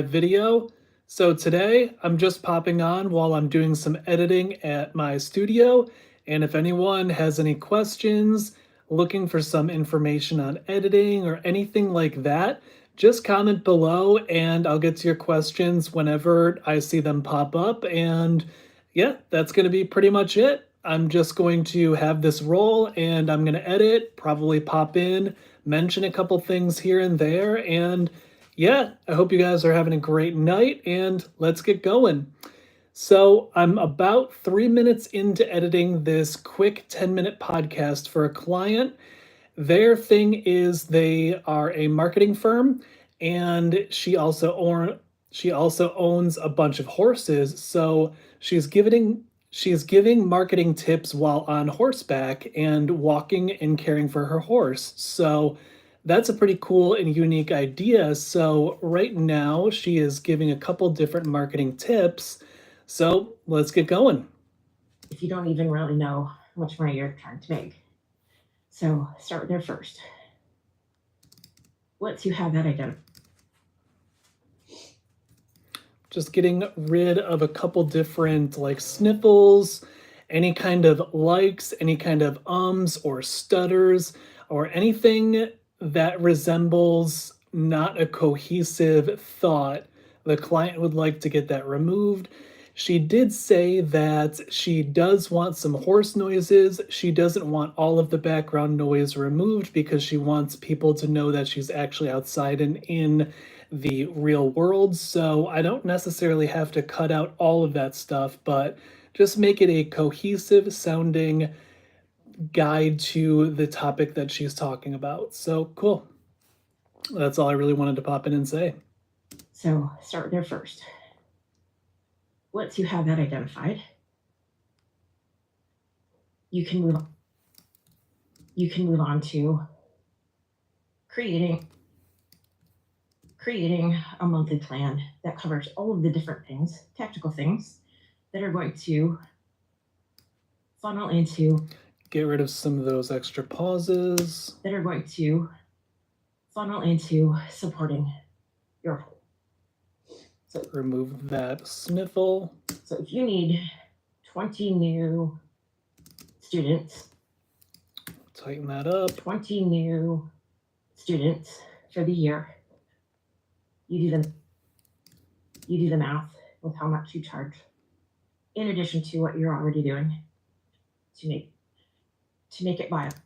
video. So today I'm just popping on while I'm doing some editing at my studio. And if anyone has any questions, looking for some information on editing or anything like that, just comment below and I'll get to your questions whenever I see them pop up. And yeah, that's going to be pretty much it. I'm just going to have this roll and I'm going to edit, probably pop in, mention a couple things here and there, and yeah, I hope you guys are having a great night and let's get going. So, I'm about 3 minutes into editing this quick 10-minute podcast for a client. Their thing is they are a marketing firm and she also owns a bunch of horses. So, she's giving marketing tips while on horseback and walking and caring for her horse. So, that's a pretty cool and unique idea. So, right now, she is giving a couple different marketing tips. So, let's get going. If you don't even really know how much money you're trying to make. So, start there first. Once you have that identified, just getting rid of a couple different like sniffles, any kind of likes, any kind of ums or stutters, or anything that resembles not a cohesive thought. The client would like to get that removed. She did say that she does want some horse noises. She doesn't want all of the background noise removed because she wants people to know that she's actually outside and in the real world. So I don't necessarily have to cut out all of that stuff, but just make it a cohesive sounding guide to the topic that she's talking about. So cool. That's all I really wanted to pop in and say. So start there first. Once you have that identified, you can move on to creating a monthly plan that covers all of the different things, tactical things that are going to funnel into, get rid of some of those extra pauses, that are going to funnel into supporting your whole. So remove that sniffle. So if you need 20 new students, tighten that up. 20 new students for the year, you do the math with how much you charge in addition to what you're already doing to make it viable.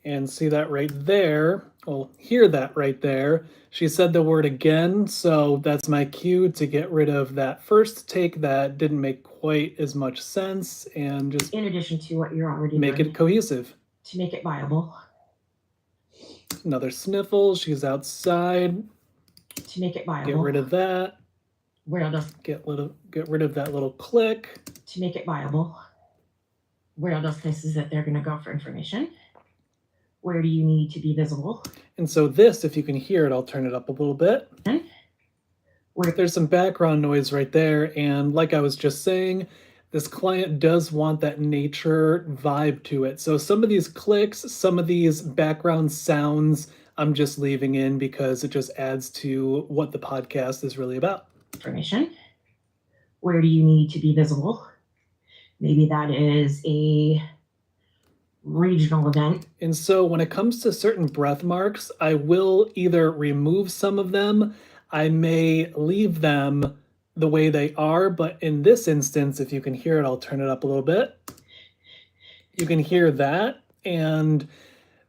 And see that right there, well, hear that right there. She said the word again, so that's my cue to get rid of that first take that didn't make quite as much sense and just in addition to what you're already make doing it cohesive. To make it viable. Another sniffle, she's outside. To make it viable. Get rid of that. Where does get rid of that little click. To make it viable. Where are those places that they're going to go for information? Where do you need to be visible? And so this, if you can hear it, I'll turn it up a little bit. There's some background noise right there. And like I was just saying, this client does want that nature vibe to it. So some of these clicks, some of these background sounds, I'm just leaving in because it just adds to what the podcast is really about. Information. Where do you need to be visible? Maybe that is a regional event. And so when it comes to certain breath marks, I will either remove some of them, I may leave them the way they are, but in this instance, if you can hear it, I'll turn it up a little bit. You can hear that, and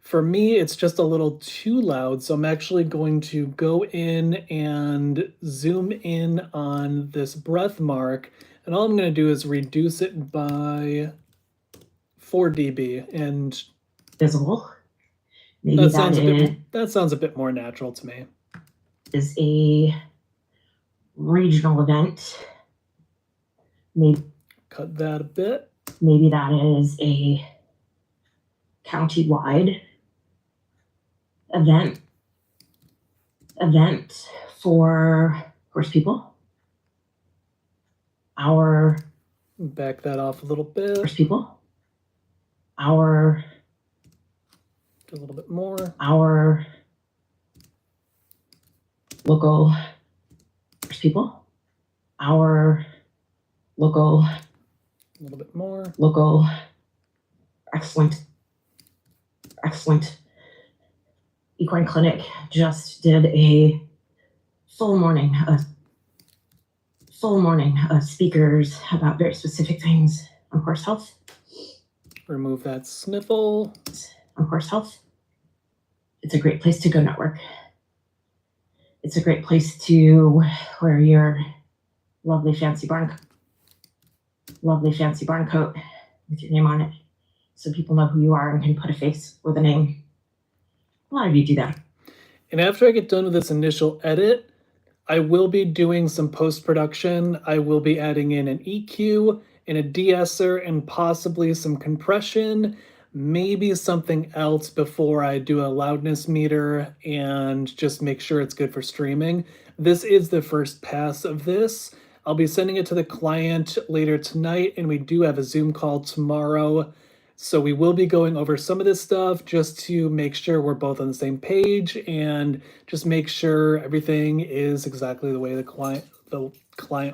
for me, it's just a little too loud, so I'm actually going to go in and zoom in on this breath mark, and all I'm going to do is reduce it by 4 dB, and visible. Maybe that sounds a bit more natural to me. Is a regional event. Maybe cut that a bit. Maybe that is a county-wide event for horse people. Back that off a little bit. Horse people. A little bit more. Our local people, our local A little bit more. excellent equine clinic just did a full morning of speakers about very specific things on horse health. Remove that sniffle. On horse health. It's a great place to go network. It's a great place to wear your lovely fancy barn coat with your name on it, so people know who you are and can put a face with a name. A lot of you do that. And after I get done with this initial edit, I will be doing some post-production. I will be adding in an EQ and a de-esser and possibly some compression, maybe something else before I do a loudness meter and just make sure it's good for streaming. This is the first pass of this. I'll be sending it to the client later tonight, and we do have a Zoom call tomorrow. So we will be going over some of this stuff just to make sure we're both on the same page and just make sure everything is exactly the way the client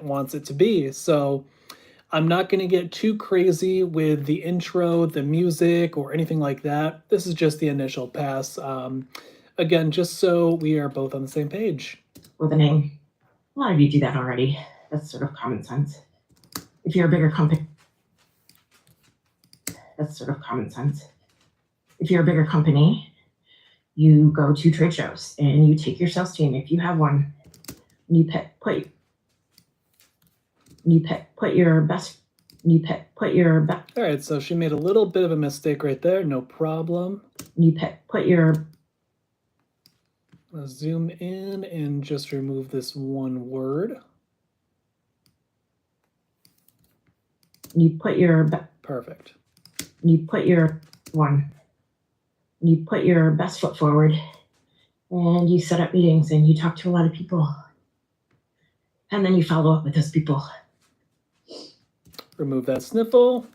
wants it to be. So I'm not going to get too crazy with the intro, the music, or anything like that. This is just the initial pass. Again, just so we are both on the same page. With a name. A lot of you do that already. That's sort of common sense. If you're a bigger company, that's sort of common sense. If you're a bigger company, you go to trade shows and you take your sales team, if you have one, you put your best. All right, so she made a little bit of a mistake right there. No problem. I'll zoom in and just remove this one word. Perfect. You put your best foot forward, and you set up meetings and you talk to a lot of people, and then you follow up with those people. Remove that sniffle.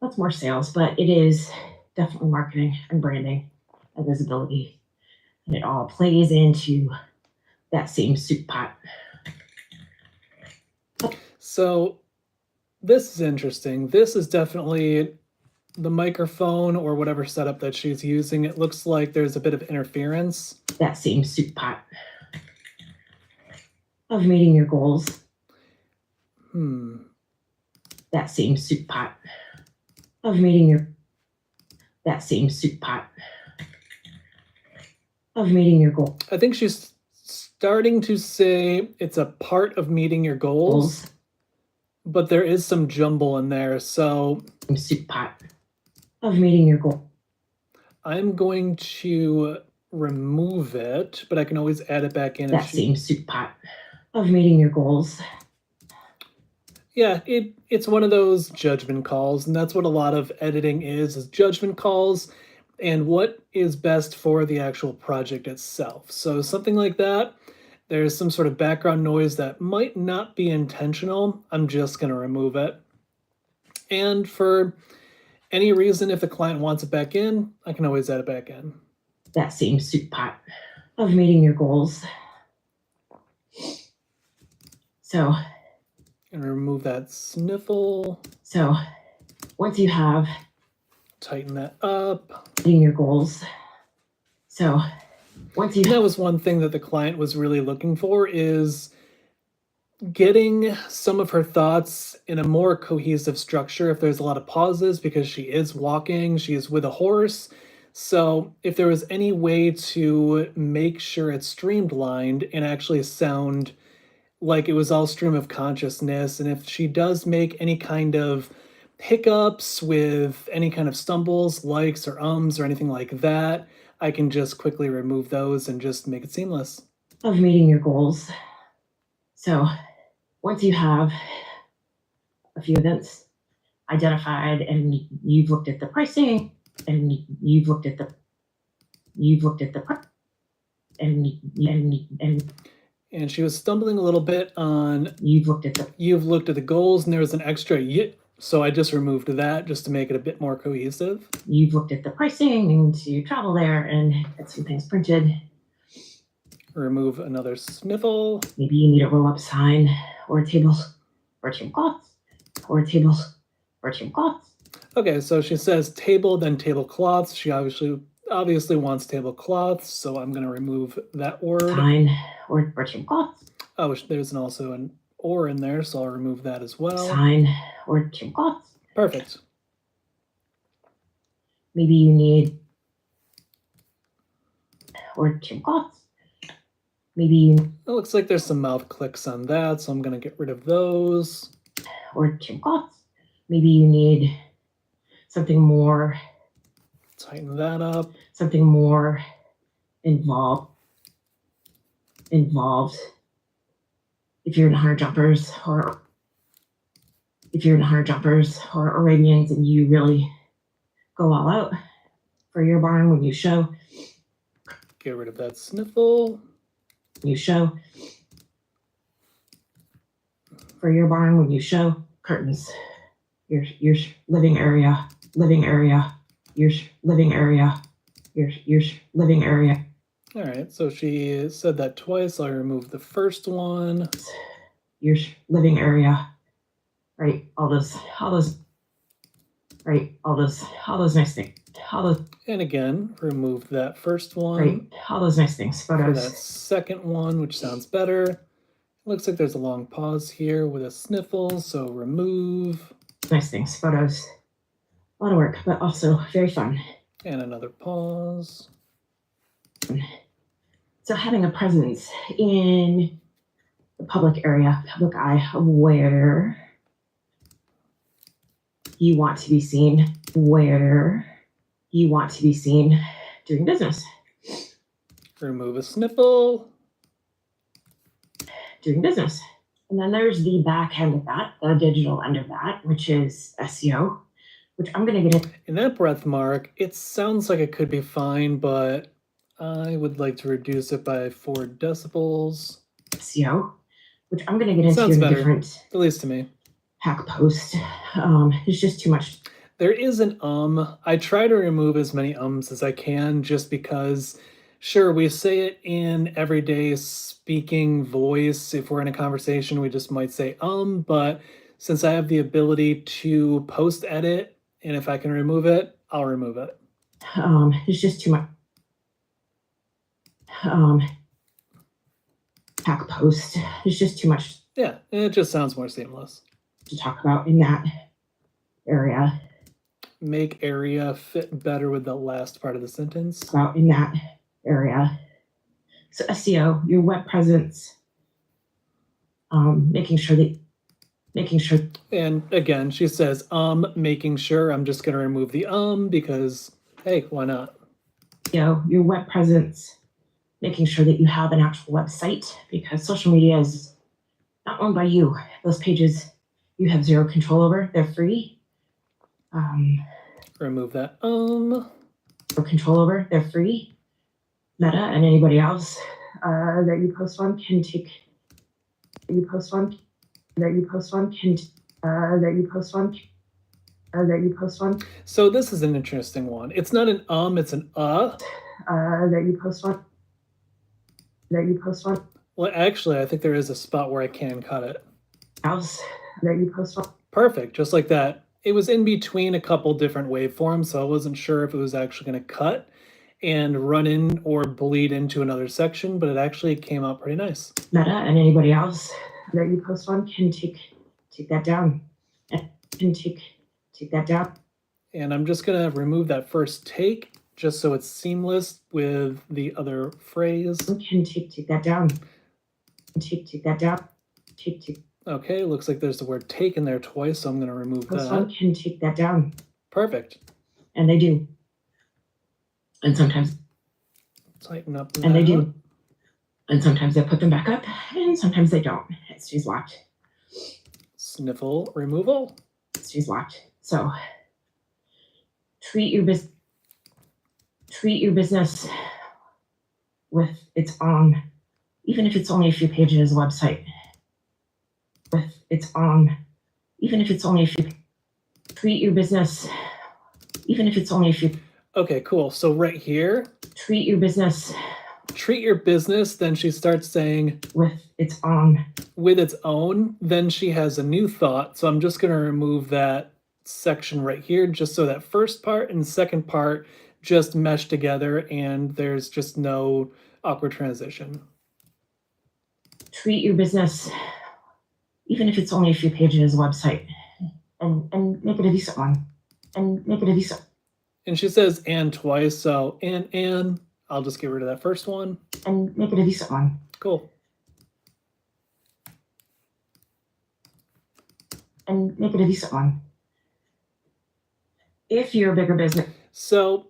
That's more sales, but it is definitely marketing and branding and visibility, and it all plays into that same soup pot. So this is interesting. This is definitely the microphone or whatever setup that she's using. It looks like there's a bit of interference. That same soup pot of meeting your goals. That same soup pot of meeting your goal. I think she's starting to say it's a part of meeting your goals. But there is some jumble in there, so soup pot of meeting your goal. I'm going to remove it, but I can always add it back in. That same soup pot of meeting your goals. Yeah, it's one of those judgment calls, and that's what a lot of editing is judgment calls and what is best for the actual project itself. So something like that. There's some sort of background noise that might not be intentional. I'm just going to remove it. And for any reason, if the client wants it back in, I can always add it back in. That same soup pot of meeting your goals. So, and remove that sniffle. So, once you have tighten that up. Meeting your goals. So, that was one thing that the client was really looking for, is getting some of her thoughts in a more cohesive structure. If there's a lot of pauses, because she is walking, she is with a horse. So if there was any way to make sure it's streamlined and actually sound like it was all stream of consciousness, and if she does make any kind of hiccups with any kind of stumbles, likes or ums or anything like that, I can just quickly remove those and just make it seamless. Of meeting your goals. So once you have a few events identified and you've looked at the pricing and you've looked at the and she was stumbling a little bit on you've looked at the goals, and there was an extra y. So I just removed that just to make it a bit more cohesive. You've looked at the pricing and to travel there and get some things printed. Remove another sniffle. Maybe you need a roll-up sign or a tablecloth or tablecloth. Okay, so she says table, then tablecloths. She obviously wants tablecloths, so I'm going to remove that word. Sign or tablecloth. Oh, there's also an or in there, so I'll remove that as well. Sign or tablecloth. Perfect. Maybe you need or tablecloth. Maybe you It looks like there's some mouth clicks on that, so I'm going to get rid of those. or tablecloth. Maybe you need something more. Tighten that up. Something more involved. If you're in hunter jumpers or Arabians and you really go all out for your barn when you show. Get rid of that sniffle. You show. For your barn when you show curtains. Your living area. Your living area. All right, so she said that twice. I'll remove the first one. Your living area. Right, all those nice things. And again, remove that first one. Right, all those nice things. For Photos. that second one, which sounds better. Looks like there's a long pause here with a sniffle, so remove. Nice things. Photos. A lot of work, but also very fun. And another pause. So having a presence in the public area, public eye, of where you want to be seen, doing business. Remove a sniffle. Doing business. And then there's the back end of that, the digital end of that, which is SEO, which I'm going to get into. In that breath mark, it sounds like it could be fine, but I would like to reduce it by 4 decibels. SEO, which I'm going to get into Sounds in better, a different at least to me. hack post. It's just too much. There is an I try to remove as many ums as I can just because, sure, we say it in everyday speaking voice. If we're in a conversation, we just might say but since I have the ability to post edit, and if I can remove it, I'll remove it. It's just too much. Hack post. It's just too much Yeah, it just sounds more seamless. to talk about in that area. Make area fit better with the last part of the sentence. So SEO, your web presence, making sure. And again, she says, making sure. I'm just going to remove the because, hey, why not? Your web presence, making sure that you have an actual website, because social media is not owned by you. Those pages you have zero control over. They're free. Remove that Control over. They're free. Meta and anybody else that you post on can take. So this is an interesting one. It's not an it's an that you post on. Well, actually, I think there is a spot where I can cut it. Else that you post on. Perfect, just like that. It was in between a couple different waveforms, so I wasn't sure if it was actually going to cut and run in or bleed into another section, but it actually came out pretty nice. Meta and anybody else that you post on can take that down. Take that down. And I'm just going to remove that first take just so it's seamless with the other phrase. Can take that down. Take that down. Take. Okay, looks like there's the word take in there twice, so I'm going to remove Post that. on can take that down. Perfect. And they do. And sometimes. Tighten up. And they do. And sometimes they put them back up, and sometimes they don't. It stays locked. Sniffle removal. It stays locked. So treat your business with its own, even if it's only a few pages website. With its own, even if it's only a few. Treat your business, even if it's only a few. Okay, cool. So right here. Treat your business treat your business. Then she starts saying, with its own. with its own. Then she has a new thought. So I'm just going to remove that section right here, just so that first part and second part just mesh together and there's just no awkward transition. Treat your business, even if it's only a few pages, website, and make it a decent one. And make it a decent. And she says and twice, so and I'll just get rid of that first one. And make it a decent one. Cool. And make it a decent one. If you're a bigger business. So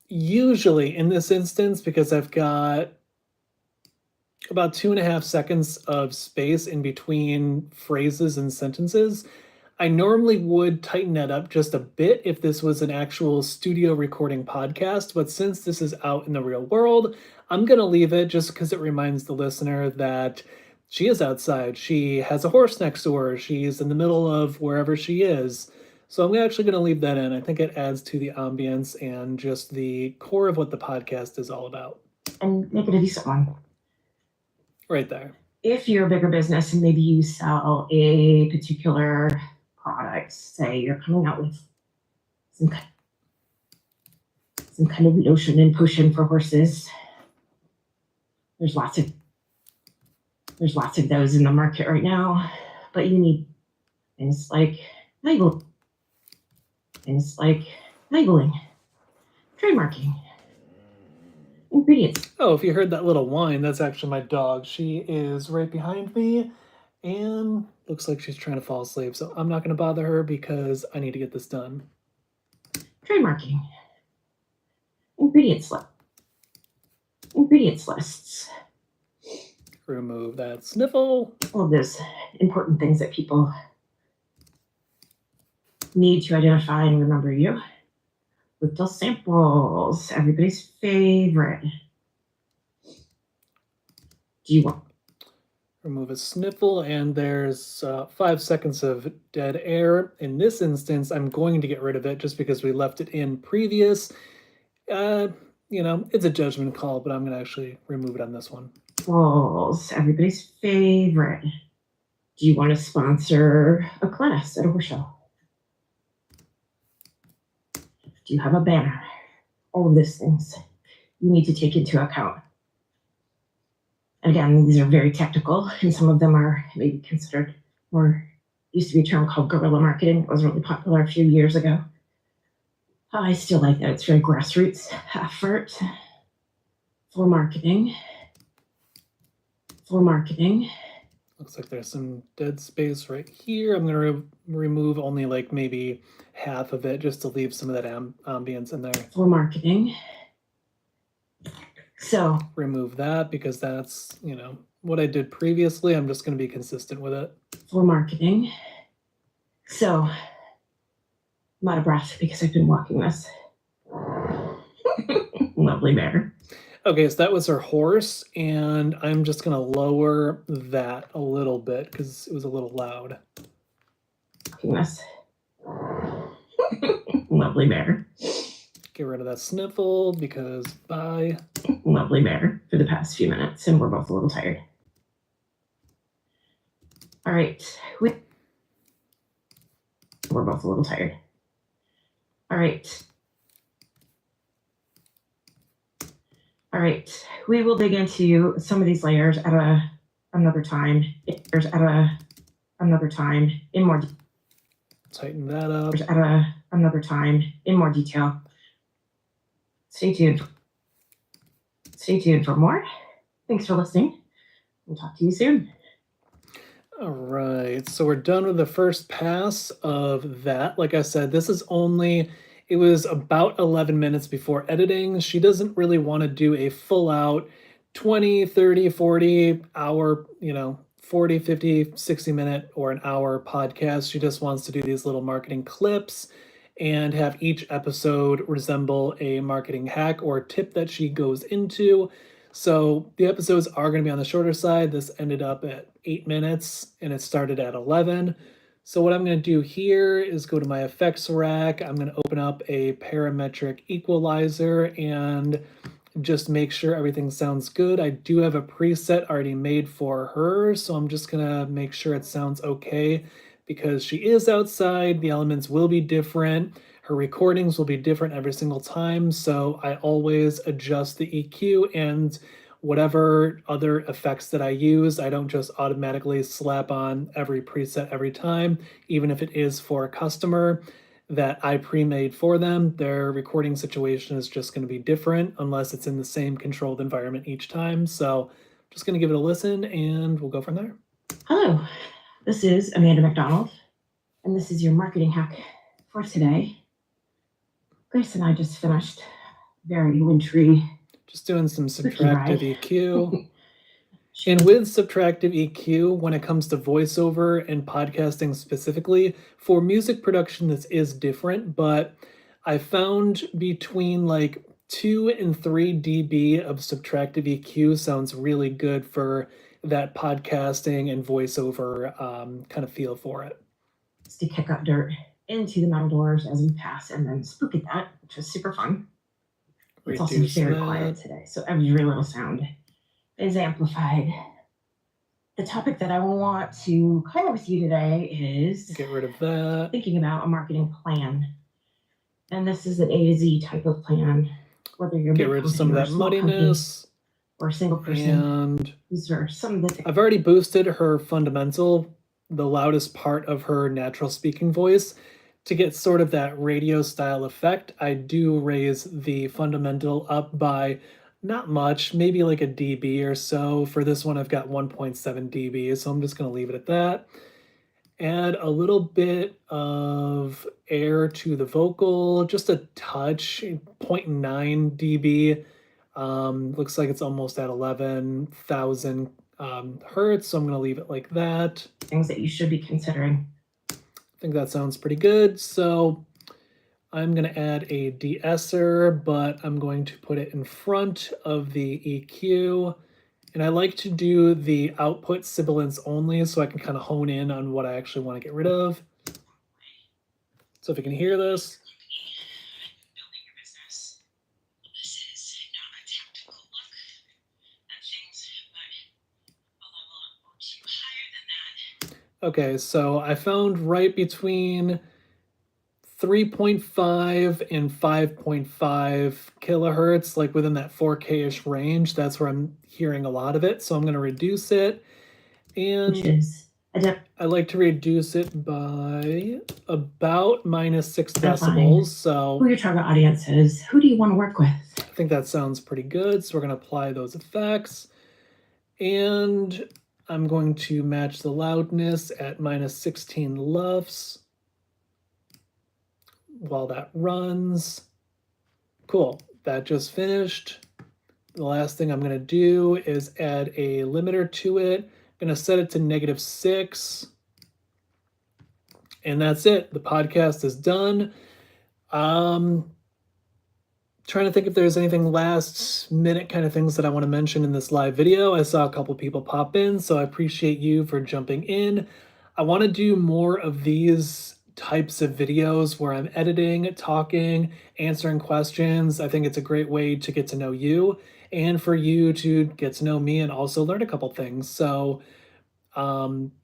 usually in this instance, because I've got about 2.5 seconds of space in between phrases and sentences, I normally would tighten that up just a bit if this was an actual studio recording podcast, but since this is out in the real world, I'm going to leave it just because it reminds the listener that she is outside. She has a horse next to her. She's in the middle of wherever she is. So I'm actually going to leave that in. I think it adds to the ambience and just the core of what the podcast is all about. And make it a decent one. Right there. If you're a bigger business and maybe you sell a particular product, say you're coming out with some kind of lotion and potion for horses. There's lots of those in the market right now, but you need things like labeling, trademarking, ingredients. Oh, if you heard that little whine, that's actually my dog. She is right behind me and looks like she's trying to fall asleep. So I'm not going to bother her because I need to get this done. Trademarking, ingredients lists. Remove that sniffle. All of those important things that people need to identify and remember you. Little samples, everybody's favorite. Do you want? Remove a sniffle, and there's 5 seconds of dead air. In this instance, I'm going to get rid of it just because we left it in previous. It's a judgment call, but I'm going to actually remove it on this one. Samples, everybody's favorite. Do you want to sponsor a class at a horse show? Do you have a banner? All of these things you need to take into account. Again, these are very technical, and some of them are maybe considered more, used to be a term called guerrilla marketing. It was really popular a few years ago. I still like that. It's very grassroots effort for marketing. Looks like there's some dead space right here. I'm going to remove only like maybe half of it just to leave some of that ambience in there. For marketing. So remove that because that's, what I did previously. I'm just going to be consistent with it. For marketing. So I'm out of breath because I've been walking this. Lovely bear. Okay, so that was her horse, and I'm just going to lower that a little bit because it was a little loud. This. Lovely bear. Get rid of that sniffle because bye. Lovely bear for the past few minutes, and we're both a little tired. All right. We're both a little tired. All right. We will dig into some of these layers at another time. In more. Tighten that up. At another time in more detail. Stay tuned for more. Thanks for listening. We'll talk to you soon. All right, so we're done with the first pass of that. Like I said, it was about 11 minutes before editing. She doesn't really want to do a full out 20, 30, 40 hour, 40, 50, 60 minute or an hour podcast. She just wants to do these little marketing clips and have each episode resemble a marketing hack or tip that she goes into. So the episodes are going to be on the shorter side. This ended up at 8 minutes and it started at 11. So what I'm going to do here is go to my effects rack. I'm going to open up a parametric equalizer and just make sure everything sounds good. I do have a preset already made for her, so I'm just gonna make sure it sounds okay because she is outside. The elements will be different. Her recordings will be different every single time, so I always adjust the EQ and whatever other effects that I use. I don't just automatically slap on every preset every time, even if it is for a customer that I pre-made for them. Their recording situation is just going to be different unless it's in the same controlled environment each time. So just going to give it a listen and we'll go from there. Hello, this is Amanda McDonald, and this is your marketing hack for today. Grace and I just finished very wintry. Just doing some Spooky subtractive ride. EQ. And with subtractive EQ, when it comes to voiceover and podcasting specifically, for music production, this is different, but I found between like 2 and 3 dB of subtractive EQ sounds really good for that podcasting and voiceover kind of feel for it. To kick up dirt into the metal doors as we pass and then spook at that, which is super fun. It's also Reduce very that. quiet today, so every little sound is amplified. The topic that I want to cover with you today is Get rid of that. thinking about a marketing plan. And this is an A to Z type of plan, whether you're a Get big rid of company some of or a that small company muddiness. or a single person. And These are some of the I've already boosted her fundamental, the loudest part of her natural speaking voice. To get sort of that radio style effect, I do raise the fundamental up by not much, maybe like a dB or so. For this one, I've got 1.7 dB, so I'm just going to leave it at that. Add a little bit of air to the vocal, just a touch, 0.9 dB. Looks like it's almost at 11,000 hertz, so I'm going to leave it like that. things that you should be considering. I think that sounds pretty good. So I'm going to add a de-esser, but I'm going to put it in front of the EQ. And I like to do the output sibilance only so I can kind of hone in on what I actually want to get rid of. So if you can hear this. Building your business. This is not a tactical look at things, but a level or two higher than that. Okay, so I found right between 3.5 and 5.5 kilohertz, like within that 4K-ish range. That's where I'm hearing a lot of it. So I'm going to reduce it. Which And is I like to reduce it by about -6 That's fine. decibels. So who your target audience is. Who do you want to work with? I think that sounds pretty good. So we're going to apply those effects. And I'm going to match the loudness at -16 LUFS while that runs. Cool, that just finished. The last thing I'm going to do is add a limiter to it. I'm going to set it to -6. And that's it. The podcast is done. Trying to think if there's anything last minute kind of things that I want to mention in this live video. I saw a couple people pop in, so I appreciate you for jumping in. I want to do more of these types of videos where I'm editing, talking, answering questions. I think it's a great way to get to know you and for you to get to know me and also learn a couple things. So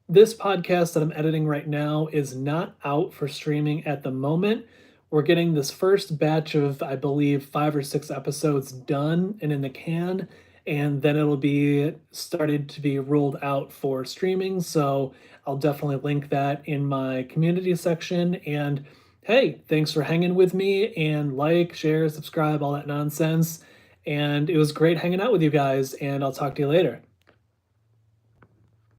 this podcast that I'm editing right now is not out for streaming at the moment. We're getting this first batch of, I believe, 5 or 6 episodes done and in the can, and then it'll be started to be rolled out for streaming. So I'll definitely link that in my community section. And hey, thanks for hanging with me, and like, share, subscribe, all that nonsense. And it was great hanging out with you guys, and I'll talk to you later.